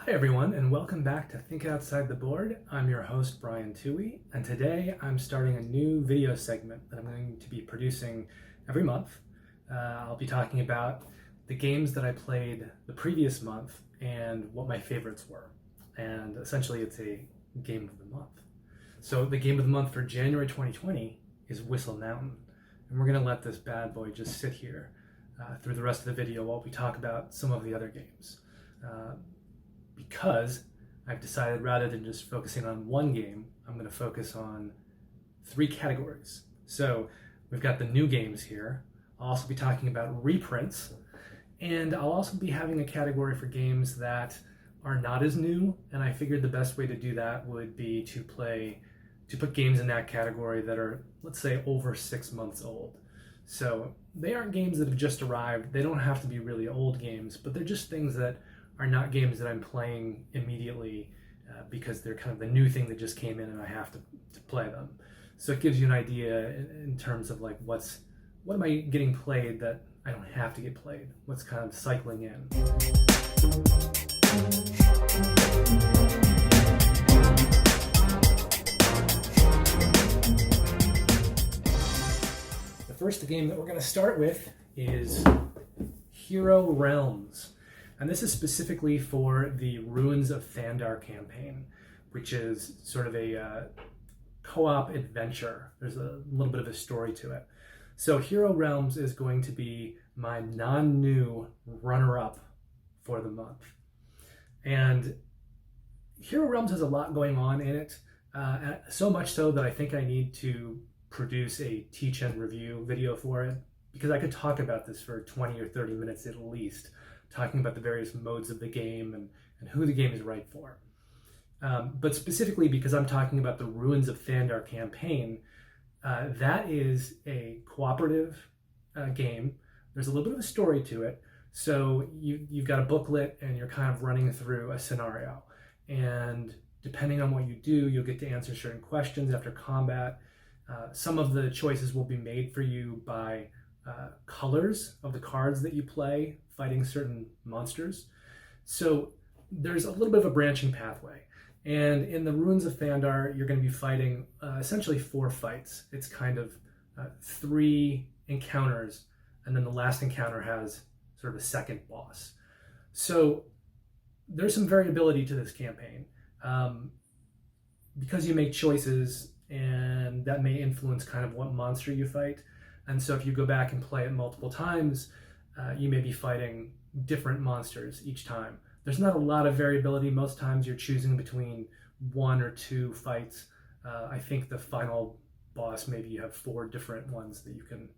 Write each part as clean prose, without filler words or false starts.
Hi everyone, and welcome back to Think Outside the Board. I'm your host, Brian Toohey, and today I'm starting a new video segment that I'm going to be producing every month. I'll be talking about the games that I played the previous month and what my favorites were. And essentially it's a game of the month. So the game of the month for January 2020 is Whistle Mountain. And we're going to let this bad boy just sit here through the rest of the video while we talk about some of the other games. Because I've decided rather than just focusing on one game, I'm going to focus on three categories. So we've got the new games here. I'll also be talking about reprints, and I'll also be having a category for games that are not as new, and I figured the best way to do that would be to put games in that category that are, let's say, over 6 months old. So they aren't games that have just arrived. They don't have to be really old games, but they're just things that are not games that I'm playing immediately because they're kind of the new thing that just came in and I have to play them. So it gives you an idea in terms of like what am I getting played that I don't have to get played? What's kind of cycling in? The first game that we're going to start with is Hero Realms. And this is specifically for the Ruins of Thandar campaign, which is sort of a co-op adventure. There's a little bit of a story to it. So Hero Realms is going to be my non-new runner-up for the month. And Hero Realms has a lot going on in it, so much so that I think I need to produce a teach and review video for it, because I could talk about this for 20 or 30 minutes at least, talking about the various modes of the game and who the game is right for. But specifically because I'm talking about the Ruins of Thandar campaign, that is a cooperative game. There's a little bit of a story to it. So you've got a booklet and you're kind of running through a scenario. And depending on what you do, you'll get to answer certain questions after combat. Some of the choices will be made for you by colors of the cards that you play, fighting certain monsters. So there's a little bit of a branching pathway. And in the Ruins of Thandar, you're going to be fighting essentially 4 fights. It's kind of 3 encounters, and then the last encounter has sort of a second boss. So there's some variability to this campaign because you make choices, and that may influence kind of what monster you fight. And so if you go back and play it multiple times, you may be fighting different monsters each time. There's not a lot of variability. Most times you're choosing between 1 or 2 fights. I think the final boss, maybe you have 4 different ones that you can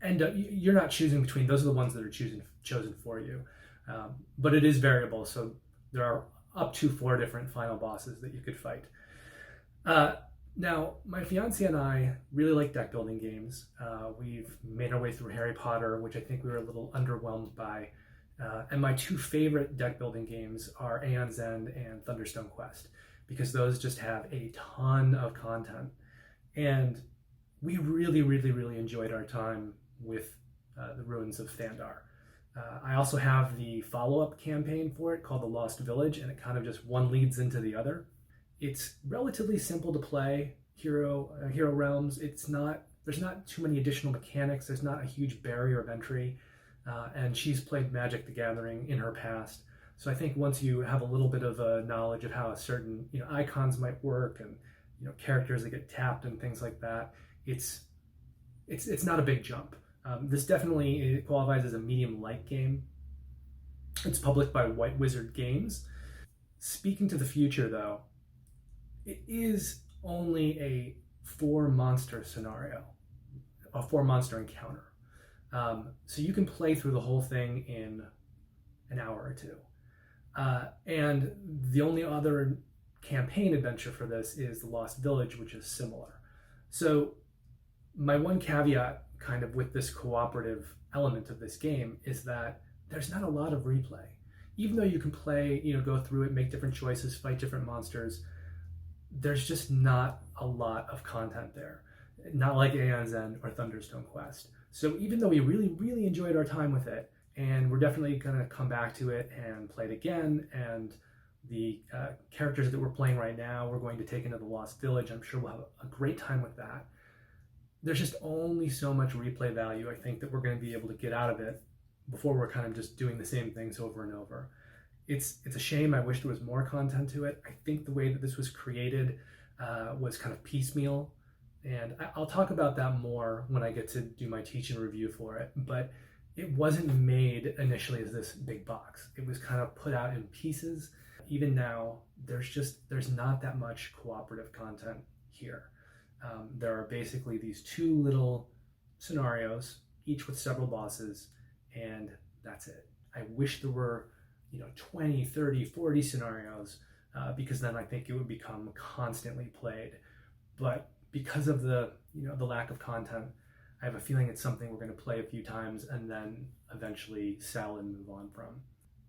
end up. You're not choosing between. Those are the ones that are chosen for you. But it is variable. So there are up to 4 different final bosses that you could fight. Now, my fiance and I really like deck building games. We've made our way through Harry Potter, which I think we were a little underwhelmed by. And my 2 favorite deck building games are Aeon's End and Thunderstone Quest, because those just have a ton of content. And we really, really, really enjoyed our time with the Ruins of Thandar. I also have the follow-up campaign for it called The Lost Village, and it kind of just one leads into the other. It's relatively simple to play, Hero Realms. There's not too many additional mechanics. There's not a huge barrier of entry. And she's played Magic the Gathering in her past. So I think once you have a little bit of a knowledge of how a certain icons might work and characters that get tapped and things like that, it's not a big jump. This definitely qualifies as a medium light game. It's published by White Wizard Games. Speaking to the future though, it is only a 4 monster scenario, a 4 monster encounter. So you can play through the whole thing in an hour or 2. And the only other campaign adventure for this is The Lost Village, which is similar. So my one caveat kind of with this cooperative element of this game is that there's not a lot of replay. Even though you can play, go through it, make different choices, fight different monsters, there's just not a lot of content there. Not like Aeon's End or Thunderstone Quest. So even though we really, really enjoyed our time with it, and we're definitely going to come back to it and play it again and The characters that we're playing right now, we're going to take into the Lost Village. I'm sure we'll have a great time with that. There's just only so much replay value, I think, that we're going to be able to get out of it before we're kind of just doing the same things over and over. It's a shame. I wish there was more content to it. I think the way that this was created was kind of piecemeal, and I'll talk about that more when I get to do my teach and review for it. But it wasn't made initially as this big box. It was kind of put out in pieces. Even now, there's not that much cooperative content here. There are basically these two little scenarios, each with several bosses, and that's it. I wish there were 20, 30, 40 scenarios, because then I think it would become constantly played. But because of the lack of content, I have a feeling it's something we're going to play a few times and then eventually sell and move on from.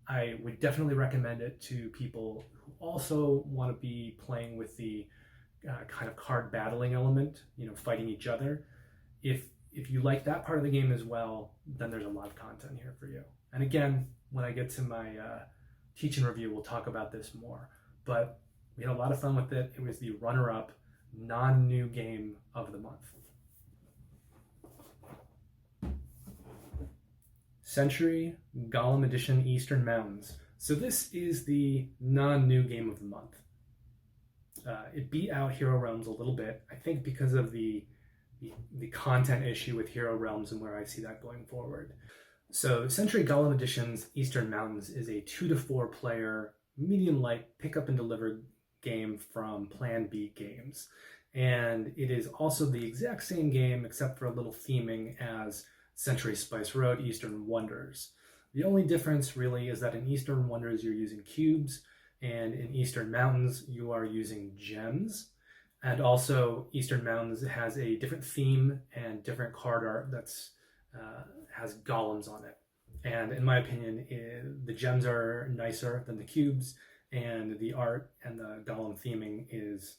I would definitely recommend it to people who also want to be playing with the kind of card battling element, fighting each other. If you like that part of the game as well, then there's a lot of content here for you. And again, when I get to my teach and review, we'll talk about this more. But we had a lot of fun with it. It was the runner-up non-new game of the month. Century Golem Edition Eastern Mountains. So this is the non-new game of the month. It beat out Hero Realms a little bit, I think because of the content issue with Hero Realms and where I see that going forward. So Century Golem Edition's Eastern Mountains is a 2 to 4 player, medium light pick up and deliver game from Plan B Games. And it is also the exact same game except for a little theming as Century Spice Road Eastern Wonders. The only difference really is that in Eastern Wonders you're using cubes, and in Eastern Mountains you are using gems. And also Eastern Mountains has a different theme and different card art that's has golems on it. And in my opinion, the gems are nicer than the cubes, and the art and the golem theming is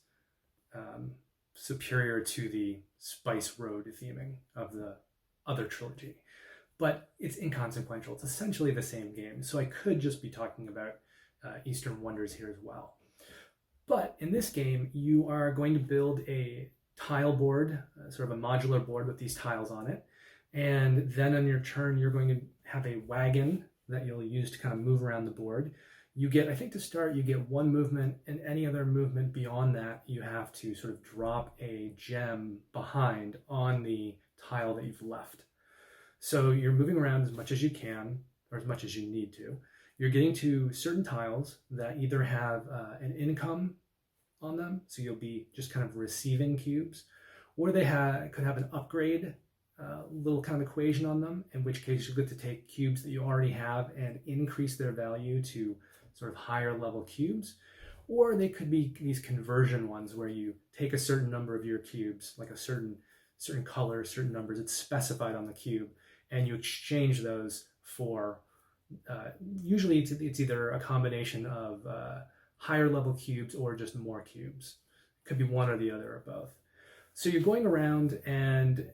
superior to the Spice Road theming of the other trilogy. But it's inconsequential. It's essentially the same game. So I could just be talking about Eastern Wonders here as well. But in this game, you are going to build a tile board, sort of a modular board with these tiles on it. And then on your turn, you're going to have a wagon that you'll use to kind of move around the board. You get, I think to start, you get one movement, and any other movement beyond that, you have to sort of drop a gem behind on the tile that you've left. So you're moving around as much as you can, or as much as you need to. You're getting to certain tiles that either have an income on them, so you'll be just kind of receiving cubes, or they could have an upgrade little kind of equation on them, in which case you get to take cubes that you already have and increase their value to sort of higher level cubes. Or they could be these conversion ones where you take a certain number of your cubes, like a certain color, certain numbers, it's specified on the cube, and you exchange those for, usually it's either a combination of higher level cubes or just more cubes. It could be one or the other or both. So you're going around, and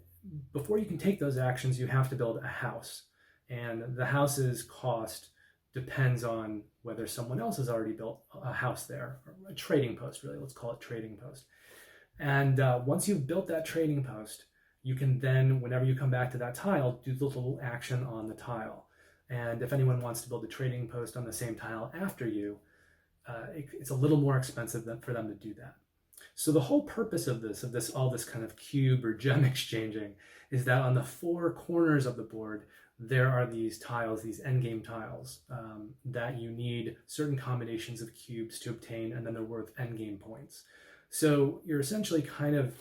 before you can take those actions, you have to build a house. And the house's cost depends on whether someone else has already built a house there, or a trading post, really. Let's call it trading post. And once you've built that trading post, you can then, whenever you come back to that tile, do the little action on the tile. And if anyone wants to build a trading post on the same tile after you, it's a little more expensive for them to do that. So the whole purpose of all this kind of cube or gem exchanging, is that on the 4 corners of the board, there are these tiles, these endgame tiles, that you need certain combinations of cubes to obtain, and then they're worth endgame points. So you're essentially kind of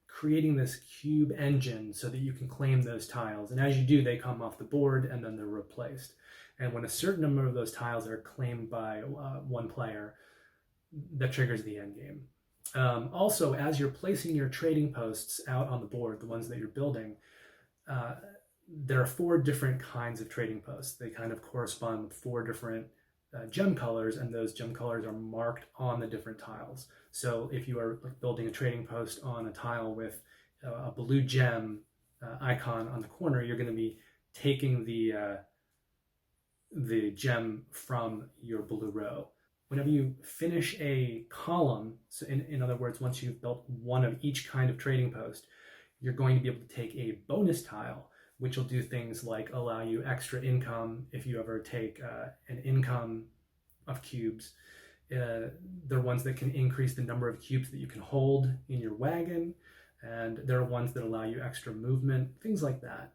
creating this cube engine so that you can claim those tiles. And as you do, they come off the board and then they're replaced. And when a certain number of those tiles are claimed by one player, that triggers the endgame. Also, as you're placing your trading posts out on the board, the ones that you're building, there are 4 different kinds of trading posts. They kind of correspond with 4 different gem colors, and those gem colors are marked on the different tiles. So if you are building a trading post on a tile with a blue gem icon on the corner, you're going to be taking the gem from your blue row. whenever you finish a column, so in other words, once you've built one of each kind of trading post, you're going to be able to take a bonus tile, which will do things like allow you extra income if you ever take an income of cubes. They're ones that can increase the number of cubes that you can hold in your wagon, and there are ones that allow you extra movement, things like that.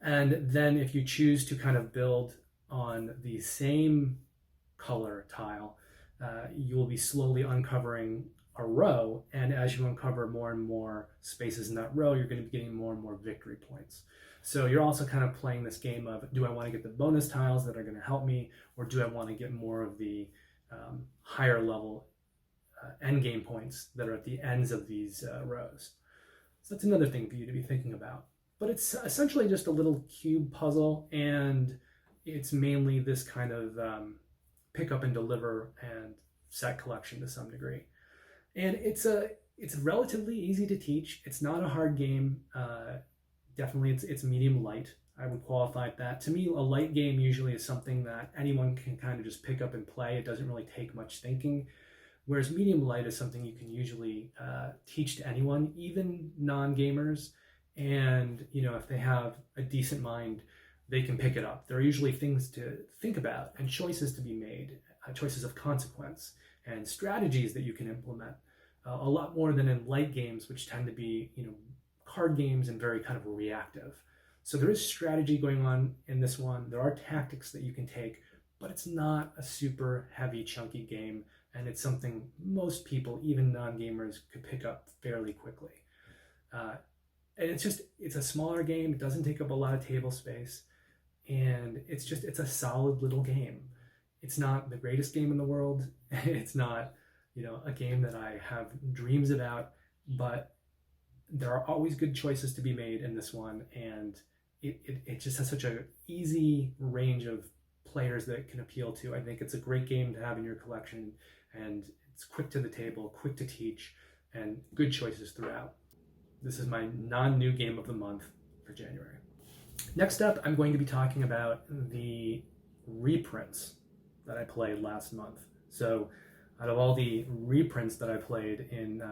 And then if you choose to kind of build on the same color tile, you will be slowly uncovering a row, and as you uncover more and more spaces in that row, you're going to be getting more and more victory points. So you're also kind of playing this game of, do I want to get the bonus tiles that are going to help me, or do I want to get more of the higher level end game points that are at the ends of these rows? So that's another thing for you to be thinking about. But it's essentially just a little cube puzzle, and it's mainly this kind of pick up and deliver and set collection to some degree. And it's relatively easy to teach. It's not a hard game. Definitely it's medium light. I would qualify that. To me, a light game usually is something that anyone can kind of just pick up and play. It doesn't really take much thinking. Whereas medium light is something you can usually teach to anyone, even non-gamers. And, you know, if they have a decent mind, they can pick it up. There are usually things to think about and choices to be made, choices of consequence and strategies that you can implement, a lot more than in light games, which tend to be, you know, card games and very kind of reactive. So there is strategy going on in this one. There are tactics that you can take, but it's not a super heavy, chunky game. And it's something most people, even non-gamers, could pick up fairly quickly. And it's a smaller game. It doesn't take up a lot of table space. And it's a solid little game. It's not the greatest game in the world. It's not, you know, a game that I have dreams about, but there are always good choices to be made in this one. And it just has such an easy range of players that it can appeal to. I think it's a great game to have in your collection, and it's quick to the table, quick to teach, and good choices throughout. This is my non-new game of the month for January. Next up, I'm going to be talking about the reprints that I played last month. So out of all the reprints that I played in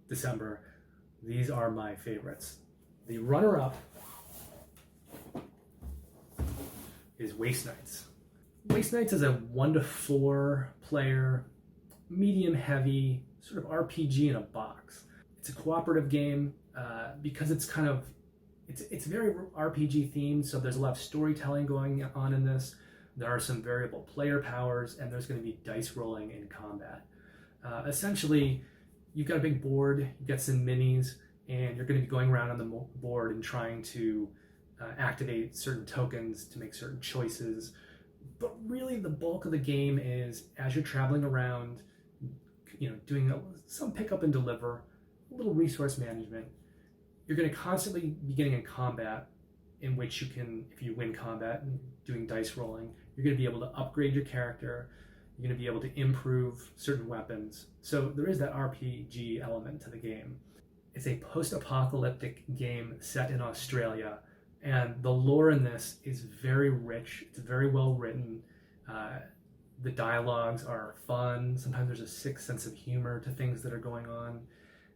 December, these are my favorites. The runner-up is Waste Knights. Waste Knights is a 1 to 4 player, medium heavy, sort of RPG in a box. It's a cooperative game because it's kind of, it's very RPG themed, so there's a lot of storytelling going on in this. There are some variable player powers, and there's going to be dice rolling in combat. Essentially, you've got a big board, you've got some minis, and you're going to be going around on the board and trying to activate certain tokens to make certain choices. But really, the bulk of the game is as you're traveling around, you know, doing some pick up and deliver, a little resource management. You're going to constantly be getting in combat, in which you can, if you win combat and doing dice rolling, you're going to be able to upgrade your character. You're going to be able to improve certain weapons. So there is that RPG element to the game. It's a post-apocalyptic game set in Australia, and the lore in this is very rich. It's very well written. The dialogues are fun. Sometimes there's a sick sense of humor to things that are going on.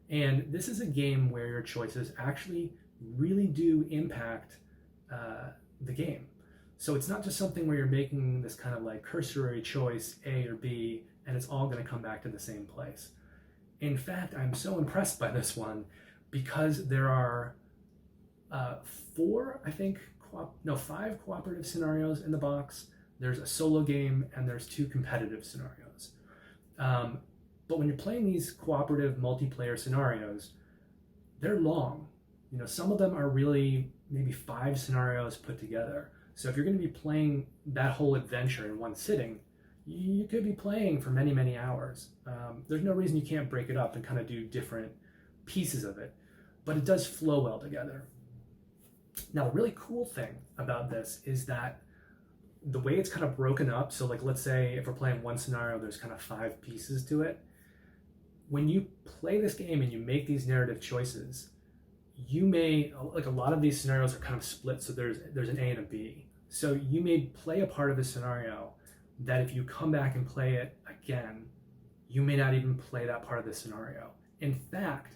And this is a game where your choices actually really do impact the game. So it's not just something where you're making this kind of like cursory choice, A or B, and it's all going to come back to the same place. In fact, I'm so impressed by this one because there are 5 cooperative scenarios in the box. There's a solo game and there's 2 competitive scenarios. But when you're playing these cooperative multiplayer scenarios, they're long. You know, some of them are really maybe 5 scenarios put together. So if you're going to be playing that whole adventure in one sitting, you could be playing for many, many hours. There's no reason you can't break it up and kind of do different pieces of it, but it does flow well together. Now, the really cool thing about this is that the way it's kind of broken up, so like let's say if we're playing one scenario, there's kind of 5 pieces to it. When you play this game and you make these narrative choices, you may, like a lot of these scenarios are kind of split, so there's an A and a B. So you may play a part of the scenario that if you come back and play it again, you may not even play that part of the scenario. In fact,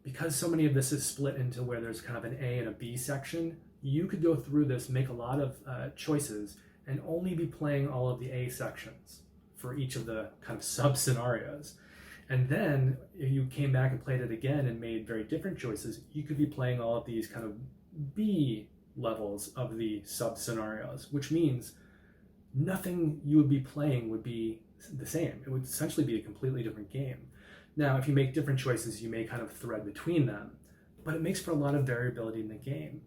because so many of this is split into where there's kind of an A and a B section, you could go through this, make a lot of choices, and only be playing all of the A sections for each of the kind of sub-scenarios. And then if you came back and played it again and made very different choices, you could be playing all of these kind of B levels of the sub-scenarios, which means nothing you would be playing would be the same. It would essentially be a completely different game. Now, if you make different choices, you may kind of thread between them, but it makes for a lot of variability in the game.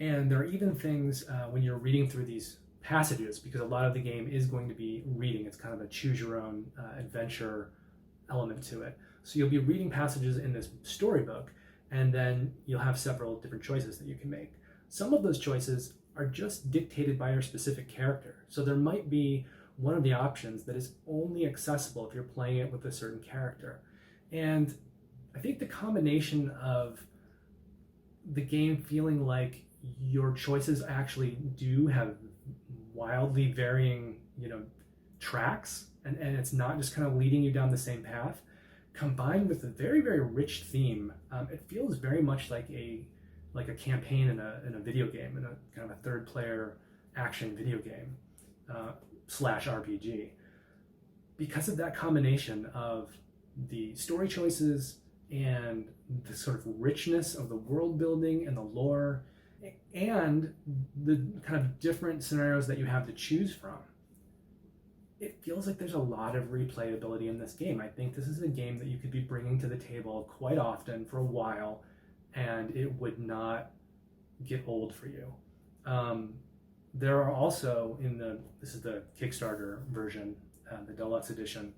And there are even things when you're reading through these passages, because a lot of the game is going to be reading. It's kind of a choose your own adventure element to it. So you'll be reading passages in this storybook, and then you'll have several different choices that you can make. Some of those choices are just dictated by your specific character. So there might be one of the options that is only accessible if you're playing it with a certain character. And I think the combination of the game feeling like your choices actually do have wildly varying, tracks, and it's not just kind of leading you down the same path, combined with a very, very rich theme. It feels very much like a campaign in a video game, in a kind of a third player action video game slash RPG. Because of that combination of the story choices and the sort of richness of the world building and the lore, and the kind of different scenarios that you have to choose from, it feels like there's a lot of replayability in this game. I think this is a game that you could be bringing to the table quite often for a while, and it would not get old for you. There are also, this is the Kickstarter version, the Deluxe edition,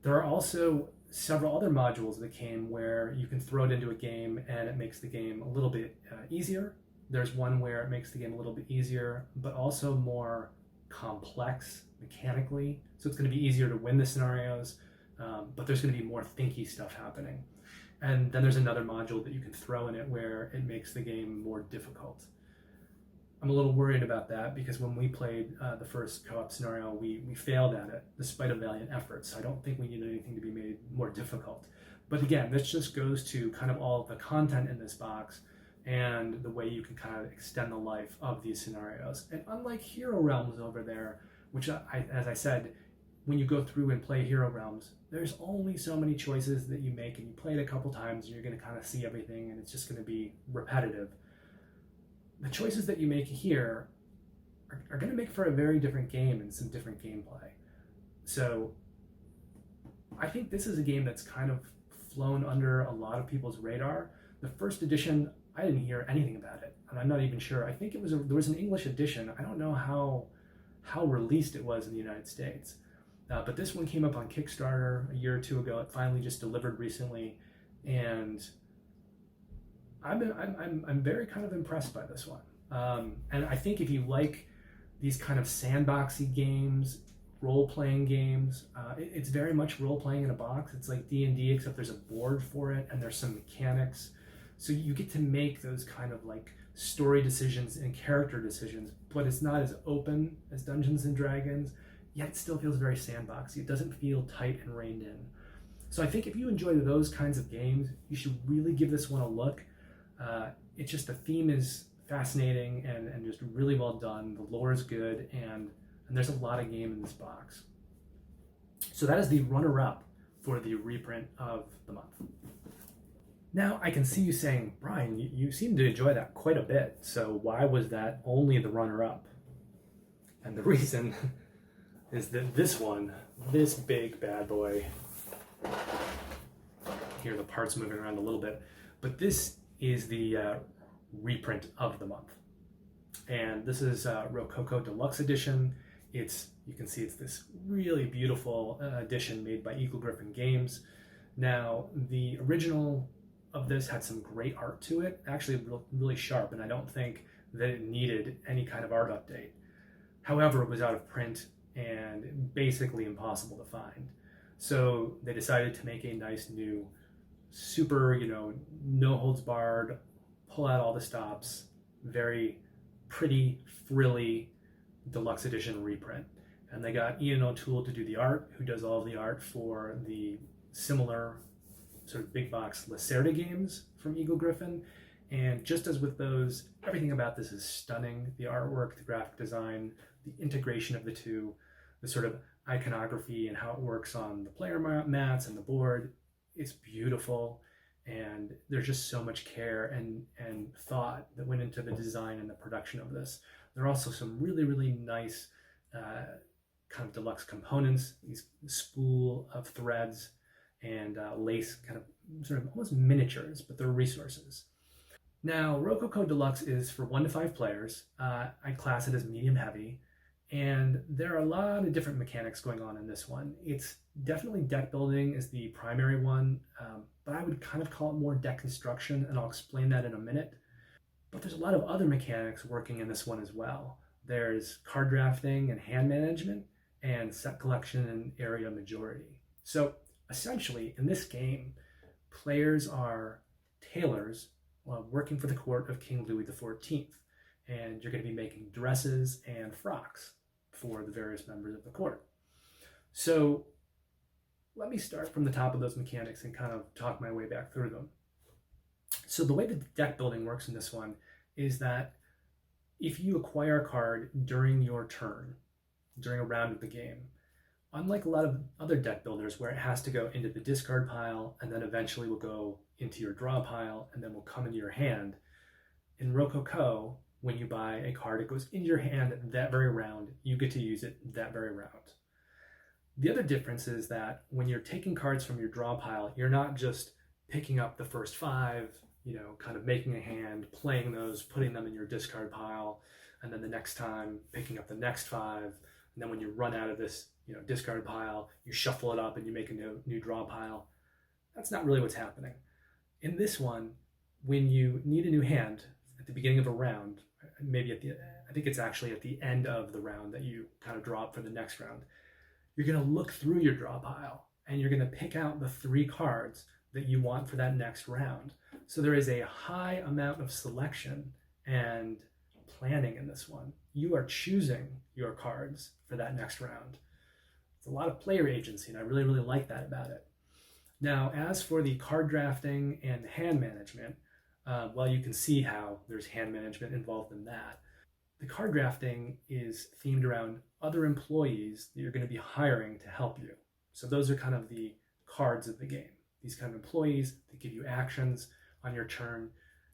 there are also several other modules that came where you can throw it into a game and it makes the game a little bit easier. There's one where it makes the game a little bit easier, but also more complex mechanically. So it's going to be easier to win the scenarios, but there's going to be more thinky stuff happening. And then there's another module that you can throw in it where it makes the game more difficult. I'm a little worried about that because when we played the first co-op scenario, we failed at it despite a valiant effort. So I don't think we need anything to be made more difficult. But again, this just goes to kind of all of the content in this box and the way you can kind of extend the life of these scenarios. And unlike Hero Realms over there, which as I said, when you go through and play Hero Realms, there's only so many choices that you make, and you play it a couple times and you're going to kind of see everything, and it's just going to be repetitive. The choices that you make here are going to make for a very different game and some different gameplay. So I think this is a game that's kind of flown under a lot of people's radar. The first edition, I didn't hear anything about it, and I'm not even sure. I think there was an English edition. I don't know how released it was in the United States. But this one came up on Kickstarter a year or two ago. It finally just delivered recently, and I'm very kind of impressed by this one. And I think if you like these kind of sandboxy games, role-playing games, it's very much role-playing in a box. It's like D&D, except there's a board for it and there's some mechanics. So you get to make those kind of like story decisions and character decisions, but it's not as open as Dungeons and Dragons, yet it still feels very sandboxy. It doesn't feel tight and reined in. So I think if you enjoy those kinds of games, you should really give this one a look. It's just, the theme is fascinating and just really well done. The lore is good, and there's a lot of game in this box. So that is the runner-up for the reprint of the month. Now, I can see you saying, Brian, you seem to enjoy that quite a bit, so why was that only the runner-up? And the reason is that this one, this big bad boy, here the parts moving around a little bit, but this is the reprint of the month. And this is Rococo Deluxe Edition. You can see it's this really beautiful edition made by Eagle Griffin Games. Now, the original of this had some great art to it, actually really sharp, and I don't think that it needed any kind of art update. However, it was out of print and basically impossible to find. So they decided to make a nice new, super, no holds barred, pull out all the stops, very pretty, frilly deluxe edition reprint. And they got Ian O'Toole to do the art, who does all of the art for the similar sort of big box Lacerda games from Eagle Gryphon. And just as with those, everything about this is stunning. The artwork, the graphic design, the integration of the two, the sort of iconography and how it works on the player mats and the board. It's beautiful. And there's just so much care and thought that went into the design and the production of this. There are also some really, really nice kind of deluxe components, these spool of threads and lace, kind of sort of almost miniatures, but they're resources. Now, Rococo Deluxe is for 1 to 5 players. I class it as medium heavy, and there are a lot of different mechanics going on in this one. It's definitely deck building is the primary one, but I would kind of call it more deck construction, and I'll explain that in a minute. But there's a lot of other mechanics working in this one as well. There's card drafting and hand management, and set collection and area majority. So essentially, in this game, players are tailors working for the court of King Louis XIV, and you're going to be making dresses and frocks for the various members of the court. So let me start from the top of those mechanics and kind of talk my way back through them. So the way the deck building works in this one is that if you acquire a card during your turn, during a round of the game, unlike a lot of other deck builders where it has to go into the discard pile and then eventually will go into your draw pile and then will come into your hand, in Rococo, when you buy a card, it goes into your hand that very round. You get to use it that very round. The other difference is that when you're taking cards from your draw pile, you're not just picking up the first 5, kind of making a hand, playing those, putting them in your discard pile, and then the next time picking up the next 5, and then when you run out of this discard pile, you shuffle it up and you make a new draw pile. That's not really what's happening. In this one, when you need a new hand at the beginning of a round, maybe I think it's actually at the end of the round that you kind of draw up for the next round, you're going to look through your draw pile and you're going to pick out the 3 cards that you want for that next round. So there is a high amount of selection and planning in this one. You are choosing your cards for that next round. It's a lot of player agency, and I really, really like that about it. Now, as for the card drafting and hand management, well, you can see how there's hand management involved in that. The card drafting is themed around other employees that you're going to be hiring to help you. So those are kind of the cards of the game. These kind of employees that give you actions on your turn.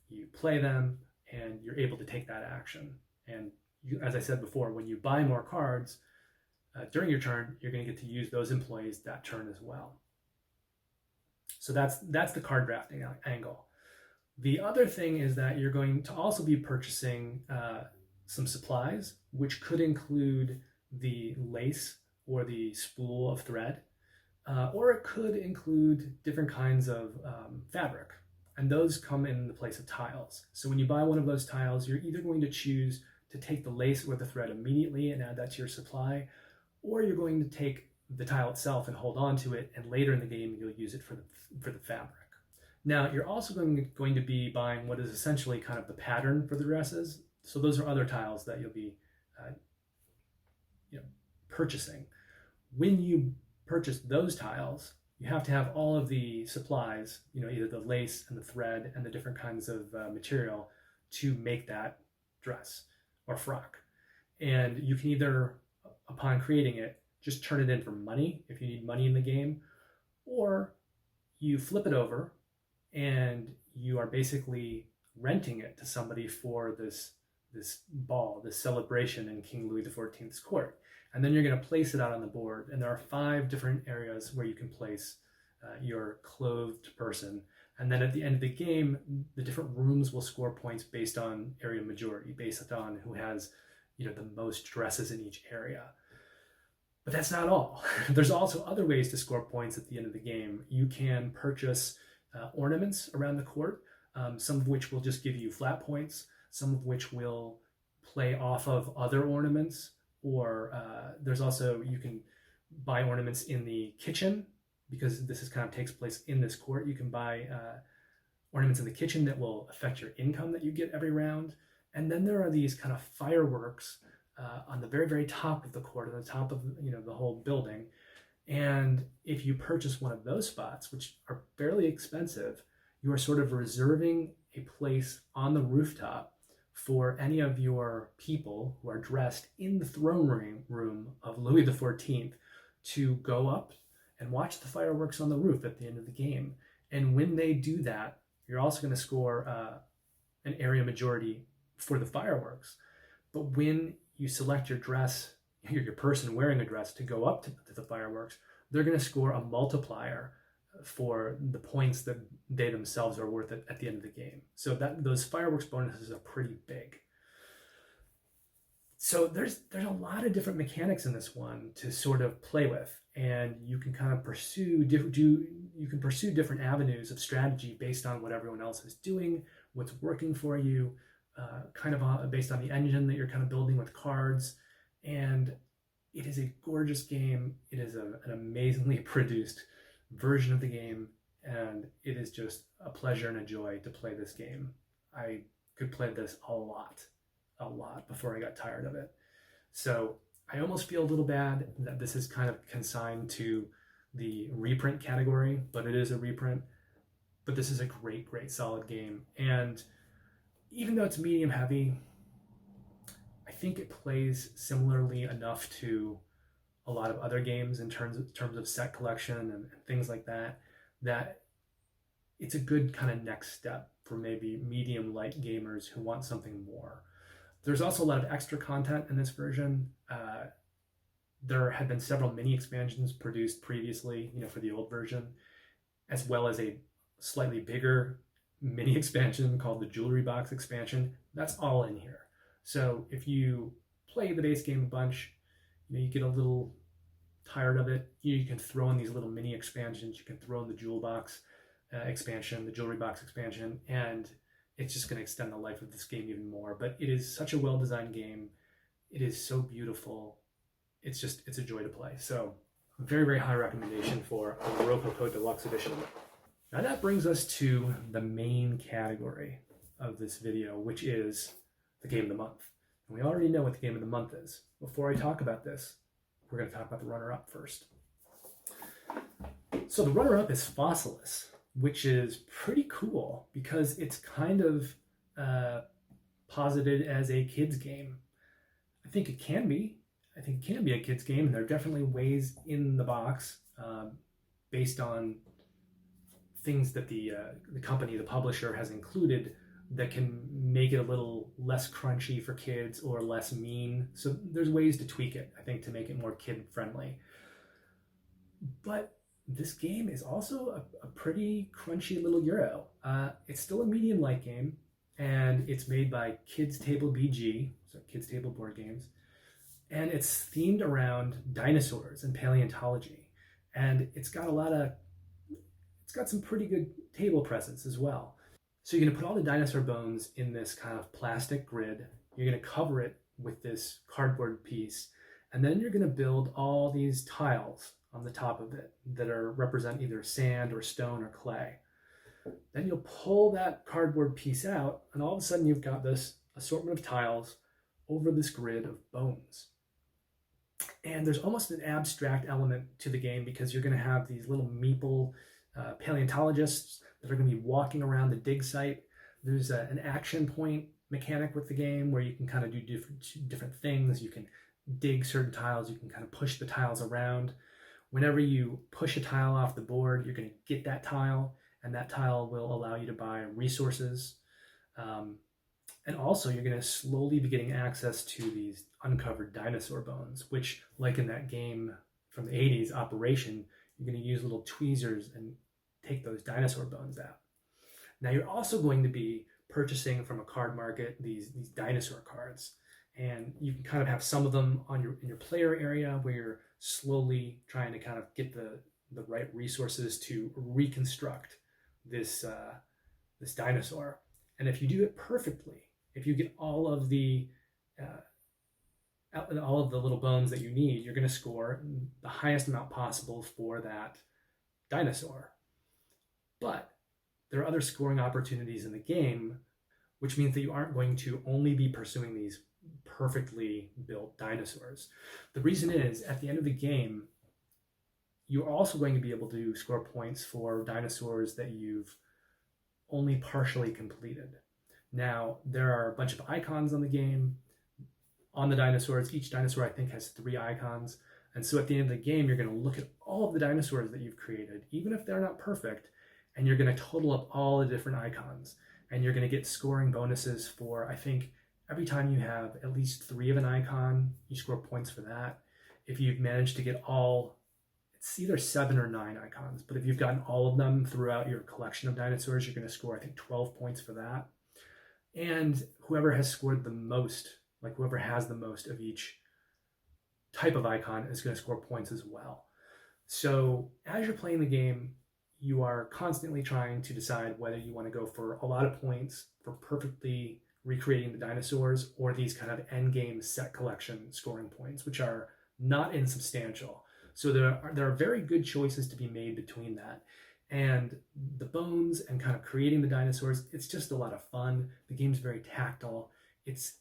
You play them, and you're able to take that action. And as I said before, when you buy more cards during your turn, you're going to get to use those employees that turn as well. So that's the card drafting angle. The other thing is that you're going to also be purchasing some supplies, which could include the lace or the spool of thread, or it could include different kinds of fabric. And those come in the place of tiles. So when you buy one of those tiles, you're either going to choose to take the lace or the thread immediately and add that to your supply, or you're going to take the tile itself and hold on to it, and later in the game you'll use it for the fabric. Now, you're also going to be buying what is essentially kind of the pattern for the dresses. So those are other tiles that you'll be purchasing. When you purchase those tiles, you have to have all of the supplies, either the lace and the thread and the different kinds of material to make that dress or frock. And you can either, upon creating it, just turn it in for money if you need money in the game, or you flip it over and you are basically renting it to somebody for this ball, this celebration in King Louis XIV's court. And then you're going to place it out on the board. And there are 5 different areas where you can place your clothed person. And then at the end of the game, the different rooms will score points based on area majority, based on who has the most dresses in each area. But that's not all. There's also other ways to score points at the end of the game. You can purchase ornaments around the court, some of which will just give you flat points, some of which will play off of other ornaments, or there's also, you can buy ornaments in the kitchen, because this kind of takes place in this court. You can buy ornaments in the kitchen that will affect your income that you get every round. And then there are these kind of fireworks on the very, very top of the court, on the top of the whole building. And if you purchase one of those spots, which are fairly expensive, you are sort of reserving a place on the rooftop for any of your people who are dressed in the throne room of Louis XIV to go up and watch the fireworks on the roof at the end of the game. And when they do that, you're also going to score an area majority for the fireworks. But when you select your dress, your person wearing a dress to go up to the fireworks, they're going to score a multiplier for the points that they themselves are worth at the end of the game. So those fireworks bonuses are pretty big. So there's a lot of different mechanics in this one to sort of play with, and you can kind of pursue different avenues of strategy based on what everyone else is doing, what's working for you, kind of based on the engine that you're kind of building with cards. And it is a gorgeous game. It is an amazingly produced version of the game, and it is just a pleasure and a joy to play this game. I could play this a lot before I got tired of it. So I almost feel a little bad that this is kind of consigned to the reprint category, but it is a reprint. But this is a great, great solid game. And even though it's medium heavy, I think it plays similarly enough to a lot of other games in terms of set collection and things like that, that it's a good kind of next step for maybe medium light gamers who want something more. There's also a lot of extra content in this version. There had been several mini expansions produced previously, for the old version, as well as a slightly bigger mini expansion called the Jewelry Box expansion. That's all in here. So if you play the base game a bunch, you get a little tired of it, you can throw in these little mini expansions. You can throw in the Jewel Box expansion, the Jewelry Box expansion, and it's just going to extend the life of this game even more. But it is such a well-designed game. It is so beautiful. It's a joy to play. So very, very high recommendation for a Rococo Deluxe Edition. Now that brings us to the main category of this video, which is the Game of the Month. And we already know what the Game of the Month is. Before I talk about this, we're going to talk about the runner-up first. So the runner-up is Fossilis, which is pretty cool because it's kind of posited as a kid's game. I think it can be. I think it can be a kid's game, and there are definitely ways in the box based on things that the company, the publisher, has included that can make it a little less crunchy for kids or less mean. So there's ways to tweak it, I think, to make it more kid-friendly. But this game is also a pretty crunchy little Euro. It's still a medium-light game, and it's made by Kids Table BG, so Kids Table Board Games, and it's themed around dinosaurs and paleontology. And it's got some pretty good table presence as well. So you're going to put all the dinosaur bones in this kind of plastic grid. You're going to cover it with this cardboard piece, and then you're going to build all these tiles on the top of it that represent either sand or stone or clay. Then you'll pull that cardboard piece out, and all of a sudden you've got this assortment of tiles over this grid of bones. And there's almost an abstract element to the game because you're going to have these little meeple paleontologists that are going to be walking around the dig site. There's an action point mechanic with the game where you can kind of do different things. You can dig certain tiles. You can kind of push the tiles around. Whenever you push a tile off the board, you're going to get that tile, and that tile will allow you to buy resources. And also, you're going to slowly be getting access to these uncovered dinosaur bones, which, like in that game from the 80s, Operation, you're going to use little tweezers and take those dinosaur bones out. Now, you're also going to be purchasing from a card market these dinosaur cards. And you can kind of have some of them in your player area where you're slowly trying to kind of get the right resources to reconstruct this dinosaur. And if you do it perfectly, if you get all of the little bones that you need, you're going to score the highest amount possible for that dinosaur. But there are other scoring opportunities in the game, which means that you aren't going to only be pursuing these perfectly built dinosaurs. The reason is, at the end of the game, you're also going to be able to score points for dinosaurs that you've only partially completed. Now, there are a bunch of icons on the game, on the dinosaurs. Each dinosaur, I think, has 3 icons. And so at the end of the game, you're going to look at all of the dinosaurs that you've created, even if they're not perfect, and you're going to total up all the different icons. And you're going to get scoring bonuses for, I think, every time you have at least 3 of an icon, you score points for that. If you've managed to get all, it's either 7 or 9 icons, but if you've gotten all of them throughout your collection of dinosaurs, you're going to score, I think, 12 points for that. And whoever has scored the most, like whoever has the most of each type of icon, is going to score points as well. So as you're playing the game, you are constantly trying to decide whether you want to go for a lot of points for perfectly recreating the dinosaurs, or these kind of end game set collection scoring points, which are not insubstantial. So there are very good choices to be made between that. And the bones and kind of creating the dinosaurs, it's just a lot of fun. The game's very tactile. It's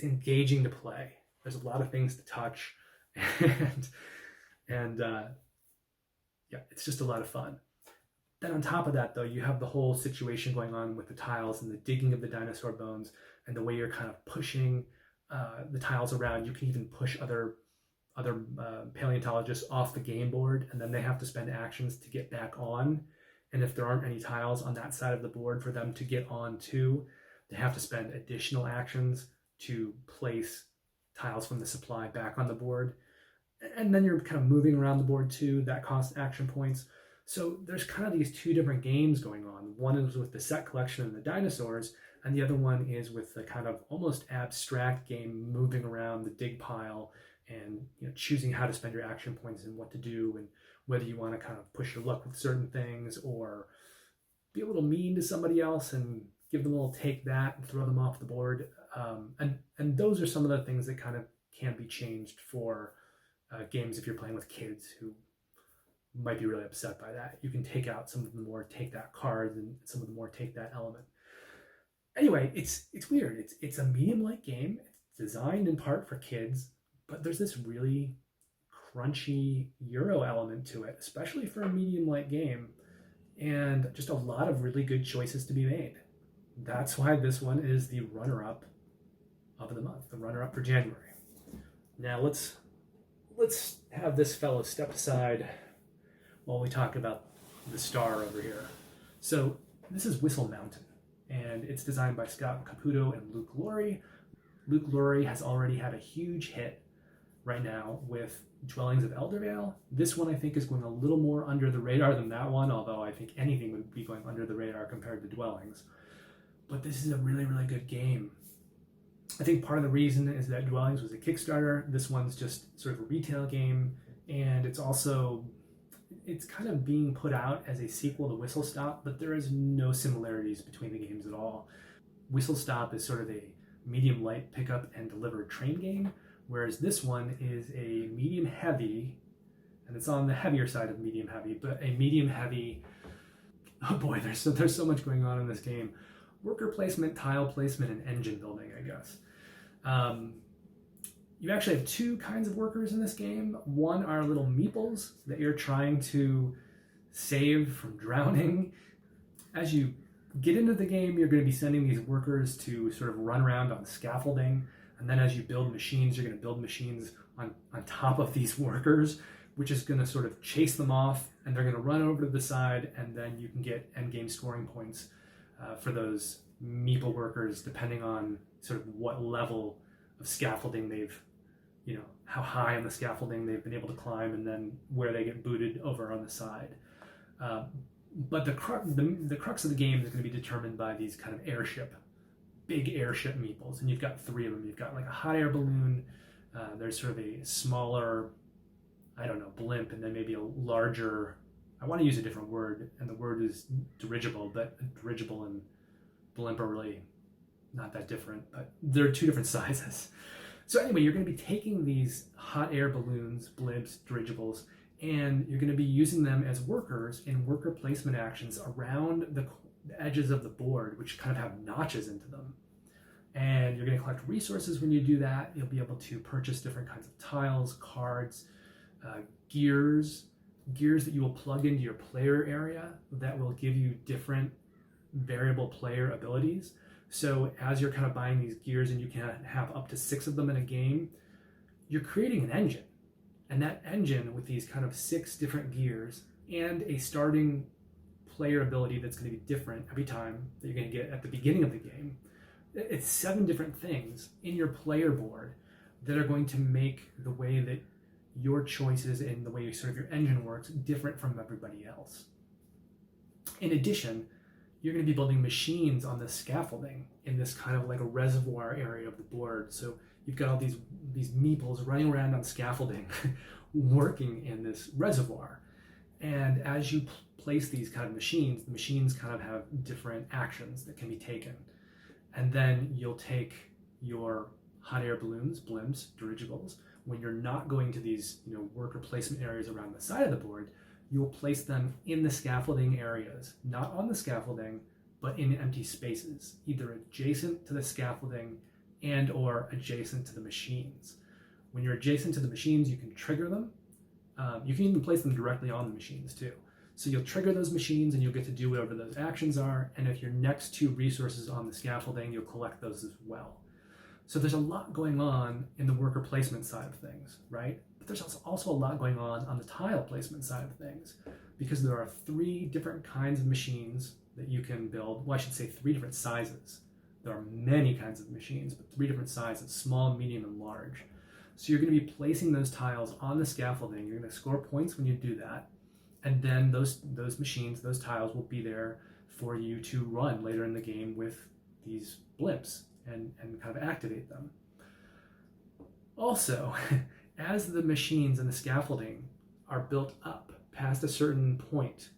engaging to play. There's a lot of things to touch, and yeah, it's just a lot of fun. Then on top of that, though, you have the whole situation going on with the tiles and the digging of the dinosaur bones, and the way you're kind of pushing the tiles around. You can even push other paleontologists off the game board, and then they have to spend actions to get back on. And if there aren't any tiles on that side of the board for them to get on to, they have to spend additional actions to place tiles from the supply back on the board. And then you're kind of moving around the board too. That costs action points. So there's kind of these 2 different games going on. One is with the set collection and the dinosaurs, and the other one is with the kind of almost abstract game, moving around the dig pile and choosing how to spend your action points and what to do, and whether you want to kind of push your luck with certain things or be a little mean to somebody else and give them a little take that and throw them off the board. And those are some of the things that kind of can be changed for games if you're playing with kids who might be really upset by that. You can take out some of the more take that cards and some of the more take that element. Anyway, it's weird. It's a medium-light game. It's designed in part for kids, but there's this really crunchy Euro element to it, especially for a medium-light game, and just a lot of really good choices to be made. That's why this one is the runner-up of the month, the runner-up for January. Now let's have this fellow step aside while we talk about the star over here. So this is Whistle Mountain, and it's designed by Scott Caputo and Luke Laurie. Luke Laurie has already had a huge hit right now with Dwellings of Eldervale. This one I think is going a little more under the radar than that one, although I think anything would be going under the radar compared to Dwellings. But this is a really, really good game. I think part of the reason is that Dwellings was a Kickstarter. This one's just sort of a retail game, and it's kind of being put out as a sequel to Whistle Stop, but there is no similarities between the games at all. Whistle Stop is sort of a medium light pickup and deliver train game, whereas this one is a medium heavy, and it's on the heavier side of medium heavy, but a medium heavy, oh boy, there's so much going on in this game. Worker placement, tile placement, and engine building, I guess. You actually have 2 kinds of workers in this game. One are little meeples that you're trying to save from drowning. As you get into the game, you're going to be sending these workers to sort of run around on scaffolding. And then as you build machines, you're going to build machines on top of these workers, which is going to sort of chase them off, and they're going to run over to the side, and then you can get endgame scoring points for those meeple workers, depending on sort of what level of scaffolding they've, how high on the scaffolding they've been able to climb, and then where they get booted over on the side. But the crux of the game is going to be determined by these kind of big airship meeples, and you've got 3 of them. You've got like a hot air balloon, there's sort of a smaller, blimp, and then maybe a larger, I want to use a different word, and the word is dirigible, but dirigible and blimp are really not that different, but they're 2 different sizes. So anyway, you're going to be taking these hot air balloons, blimps, dirigibles, and you're going to be using them as workers in worker placement actions around the edges of the board, which kind of have notches into them. And you're going to collect resources when you do that. You'll be able to purchase different kinds of tiles, cards, gears that you will plug into your player area that will give you different variable player abilities. So as you're kind of buying these gears, and you can have up to 6 of them in a game, you're creating an engine. And that engine with these kind of 6 different gears and a starting player ability that's going to be different every time that you're going to get at the beginning of the game. It's 7 different things in your player board that are going to make the way that your choices and the way sort of your engine works different from everybody else. In addition, you're going to be building machines on this scaffolding in this kind of like a reservoir area of the board. So you've got all these meeples running around on scaffolding working in this reservoir. And as you place these kind of machines, the machines kind of have different actions that can be taken. And then you'll take your hot air balloons, blimps, dirigibles. When you're not going to these worker placement areas around the side of the board, you'll place them in the scaffolding areas, not on the scaffolding, but in empty spaces, either adjacent to the scaffolding and or adjacent to the machines. When you're adjacent to the machines, you can trigger them. You can even place them directly on the machines too. So you'll trigger those machines and you'll get to do whatever those actions are. And if you're next to resources on the scaffolding, you'll collect those as well. So there's a lot going on in the worker placement side of things, right? But there's also a lot going on the tile placement side of things, because there are 3 different kinds of machines that you can build. Well, I should say 3 different sizes. There are many kinds of machines, but 3 different sizes: small, medium, and large. So you're going to be placing those tiles on the scaffolding. You're going to score points when you do that. And then those machines, those tiles will be there for you to run later in the game with these blimps and kind of activate them. Also, as the machines and the scaffolding are built up past a certain point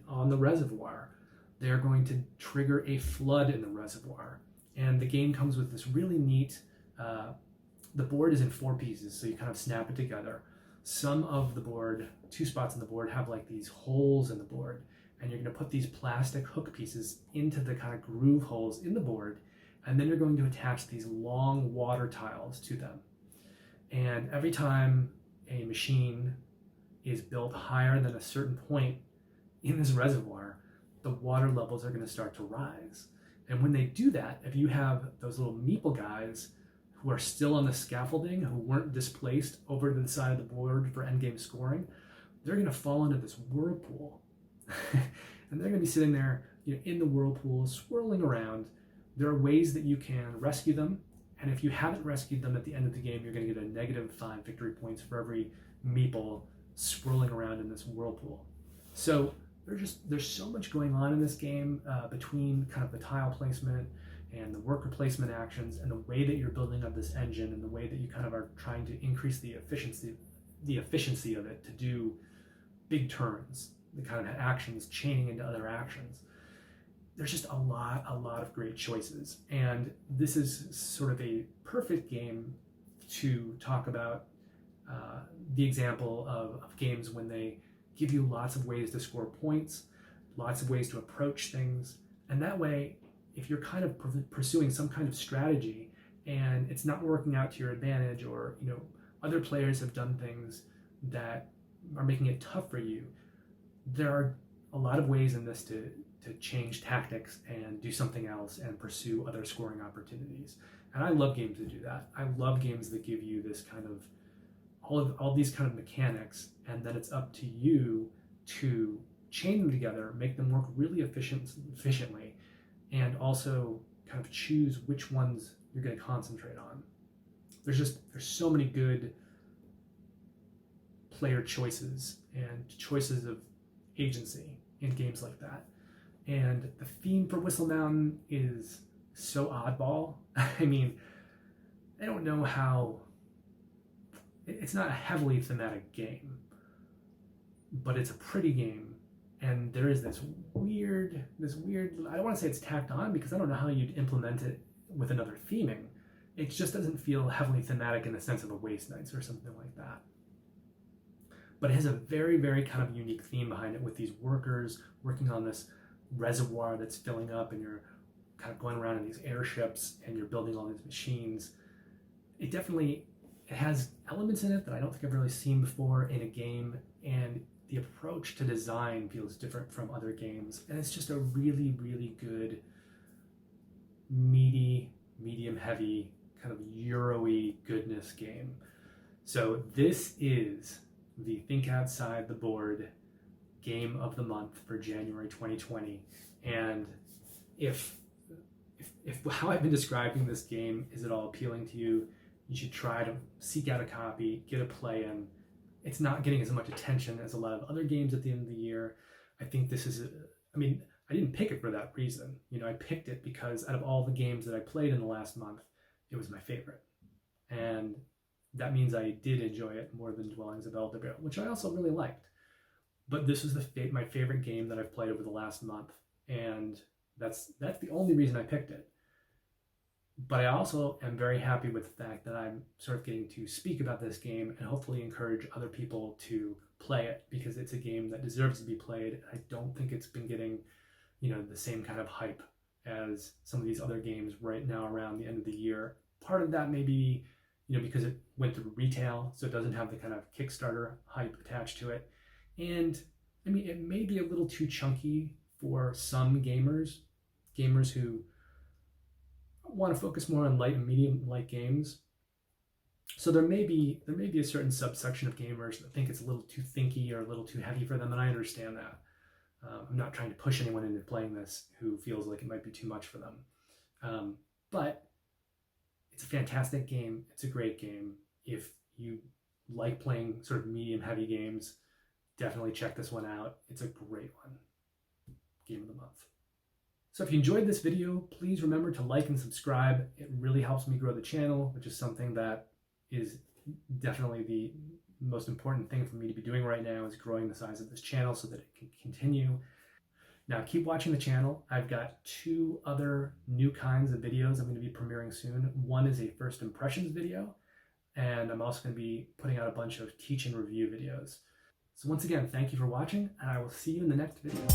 on the reservoir, they're going to trigger a flood in the reservoir. And the game comes with this really neat, the board is in 4 pieces, so you kind of snap it together. Some of the board, 2 spots on the board, have like these holes in the board, and you're going to put these plastic hook pieces into the kind of groove holes in the board, and then you're going to attach these long water tiles to them. And every time a machine is built higher than a certain point in this reservoir, the water levels are going to start to rise. And when they do that, if you have those little meeple guys who are still on the scaffolding, who weren't displaced over to the side of the board for endgame scoring, they're going to fall into this whirlpool. And they're going to be sitting there in the whirlpool, swirling around. There are ways that you can rescue them. And if you haven't rescued them at the end of the game, you're going to get a -5 victory points for every meeple swirling around in this whirlpool. So there's so much going on in this game between kind of the tile placement and the worker placement actions and the way that you're building up this engine and the way that you kind of are trying to increase the efficiency of it to do big turns, the kind of actions chaining into other actions. There's just a lot of great choices. And this is sort of a perfect game to talk about the example of games when they give you lots of ways to score points, lots of ways to approach things. And that way, if you're kind of pursuing some kind of strategy and it's not working out to your advantage, or other players have done things that are making it tough for you, there are a lot of ways in this to change tactics and do something else and pursue other scoring opportunities. And I love games that do that. I love games that give you this kind of all these kind of mechanics, and then it's up to you to chain them together, make them work really efficiently, and also kind of choose which ones you're going to concentrate on. There's so many good player choices and choices of agency in games like that. And the theme for Whistle Mountain is so oddball. I mean, I don't know how. It's not a heavily thematic game, but it's a pretty game. And there is this weird, I don't want to say it's tacked on, because I don't know how you'd implement it with another theming. It just doesn't feel heavily thematic in the sense of a Waste Nights or something like that. But it has a very, very kind of unique theme behind it, with these workers working on this reservoir that's filling up, and you're kind of going around in these airships and you're building all these machines. It has elements in it that I don't think I've really seen before in a game, and the approach to design feels different from other games, and it's just a really, really good, meaty, medium-heavy, kind of Euro-y goodness game. So this is the Think Outside the Board Game of the Month for January 2020, and if how I've been describing this game is at all appealing to you, you should try to seek out a copy, get a play in. It's not getting as much attention as a lot of other games at the end of the year. I think this is, I didn't pick it for that reason. I picked it because out of all the games that I played in the last month, it was my favorite. And that means I did enjoy it more than Dwellings of Eldervale, which I also really liked. But this was my favorite game that I've played over the last month, and that's the only reason I picked it. But I also am very happy with the fact that I'm sort of getting to speak about this game and hopefully encourage other people to play it, because it's a game that deserves to be played. I don't think it's been getting, the same kind of hype as some of these other games right now around the end of the year. Part of that may be, because it went through retail, so it doesn't have the kind of Kickstarter hype attached to it. And it may be a little too chunky for some gamers who want to focus more on light and medium light games. So there may be a certain subsection of gamers that think it's a little too thinky or a little too heavy for them, and I understand that. I'm not trying to push anyone into playing this who feels like it might be too much for them. But it's a fantastic game. It's a great game. If you like playing sort of medium heavy games, definitely check this one out. It's a great one. Game of the month. So if you enjoyed this video, please remember to like and subscribe. It really helps me grow the channel, which is something that is definitely the most important thing for me to be doing right now, is growing the size of this channel so that it can continue. Now keep watching the channel. I've got 2 other new kinds of videos I'm going to be premiering soon. One is a first impressions video, and I'm also going to be putting out a bunch of teach and review videos. So once again, thank you for watching, and I will see you in the next video.